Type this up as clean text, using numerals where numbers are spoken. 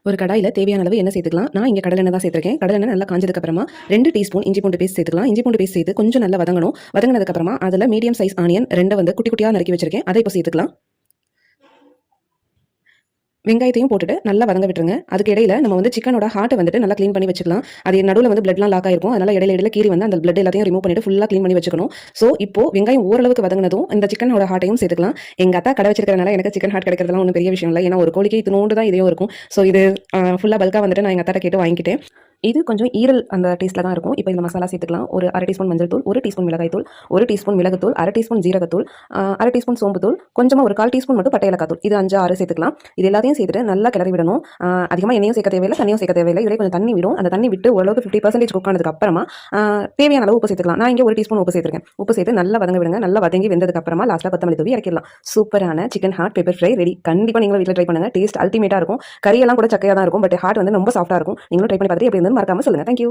ஒரு கடாயில தேவையான அளவு எண்ணெய் சேர்த்துக்கலாம். நான் இங்க கடலெண்ணெய் தான் சேர்த்திருக்கேன். கடலெண்ணெய் நல்லா காஞ்சதுக்கு அப்புறமா 2 டீஸ்பூன் இஞ்சி பூண்டு பேஸ்ட் சேர்த்துக்கலாம். இஞ்சி பூண்டு பேஸ்ட் சேர்த்து கொஞ்சம் நல்லா வதங்கணும். வதங்கினதுக்கு அப்புறமா அதுல மீடியம் சைஸ் ஆனியன் 2 வந்து குட்டி குட்டியா நறுக்கி வச்சிருக்கேன். அதை இப்போ சேர்த்துக்கலாம். வெங்காயத்தையும் போட்டுட்டு நல்லா வதங்க விட்டுருங்க. அதுக்கு இடையில நம்ம வந்து சிக்கனோட ஹார்ட்டை வந்துட்டு நல்லா க்ளீன் பண்ணி வச்சுக்கலாம். அது நடுவில் வந்து பிளட்லாம் லாக் ஆயிருக்கும். அதனால இடையில கீறி வந்து அந்த பிளட் எல்லாத்தையும் ரிமூவ் பண்ணிட்டு ஃபுல்லாக க்ளீன் பண்ணி வச்சுக்கணும். ஸோ இப்போ வெங்காயம் ஓரளவுக்கு வதங்கினதும் இந்த சிக்கனோட ஹார்ட்டையும் சேர்த்துக்கலாம். எங்கள் அத்தா கடை வச்சிருக்கிறதுனால எனக்கு சிக்கன் ஹார்ட் கிடைக்கிறதுலாம் ஒன்றும் பெரிய விஷயம் இல்லை. ஏன்னா ஒரு கோழிக்கு இத்தினோண்டு தான் இதையும் இருக்கும். ஸோ இது ஃபுல்லாக பல்காக வந்துட்டு நான் எங்கள் அத்தாட்ட கேட்டு வாங்கிக்கிட்டேன். இது கொஞ்சம் ஈரல் அந்த டேஸ்ட்டில் தான் இருக்கும். இப்போ இந்த மசாலா சேர்த்துக்கலாம். ஒரு 1/2 டீஸ்பூன் மஞ்சள் தூள், 1 டீஸ்பூன் மிளகாய் தூள், 1 டீஸ்பூன் மிளகுத்தூள், 1/2 டீஸ்பூன் ஜீரகத்தூள், 1/2 டீஸ்பூன் சோம்புத்தூள், கொஞ்சமாக ஒரு 1/4 டீஸ்பூன் மட்டும் பட்டை ஏலக்காய் தூள். இது 5, 6 சேர்த்துக்கலாம். இது எல்லாத்தையும் சேர்த்துட்டு நல்லா கிளறி விடணும். அதிகமாக எண்ணெயும் சேர்க்க தேவையில்லை, தண்ணியும் சேர்க்க தேவையில்லை. இதிலே கொஞ்சம் தண்ணி விடும். அந்த தண்ணி விட்டு ஓரளவுக்கு 50% குக் ஆனதுக்கு அப்புறமா தேவையான அளவு உப்பு சேர்த்துக்கலாம். நான் இங்கே 1 டீஸ்பூன் உப்பு சேர்த்துருக்கேன். உப்பு சேர்த்து நல்லா வதங்க விடுங்க. நல்லா வதங்கி வெந்ததுக்கு அப்புறமா லாஸ்ட்டாக கொத்தமல்லி தூவி இறக்கிடலாம். சூப்பரான chicken hard pepper fry ready. கண்டிப்பாக நீங்களும் வீட்டில் ட்ரை பண்ணுங்க. டேஸ்ட் அல்டிமேட்டாக இருக்கும். கறியெல்லாம் கூட சக்கையாக தான் இருக்கும். பட் ஹார்ட் வந்து ரொம்ப சாஃப்ட்டாக இருக்கும். நீங்களும் ட்ரை பண்ணி பார்த்துட்டு எப்படி இருந்தாலும் மறக்காம சொல்லுங்கள். தேங்க்யூ.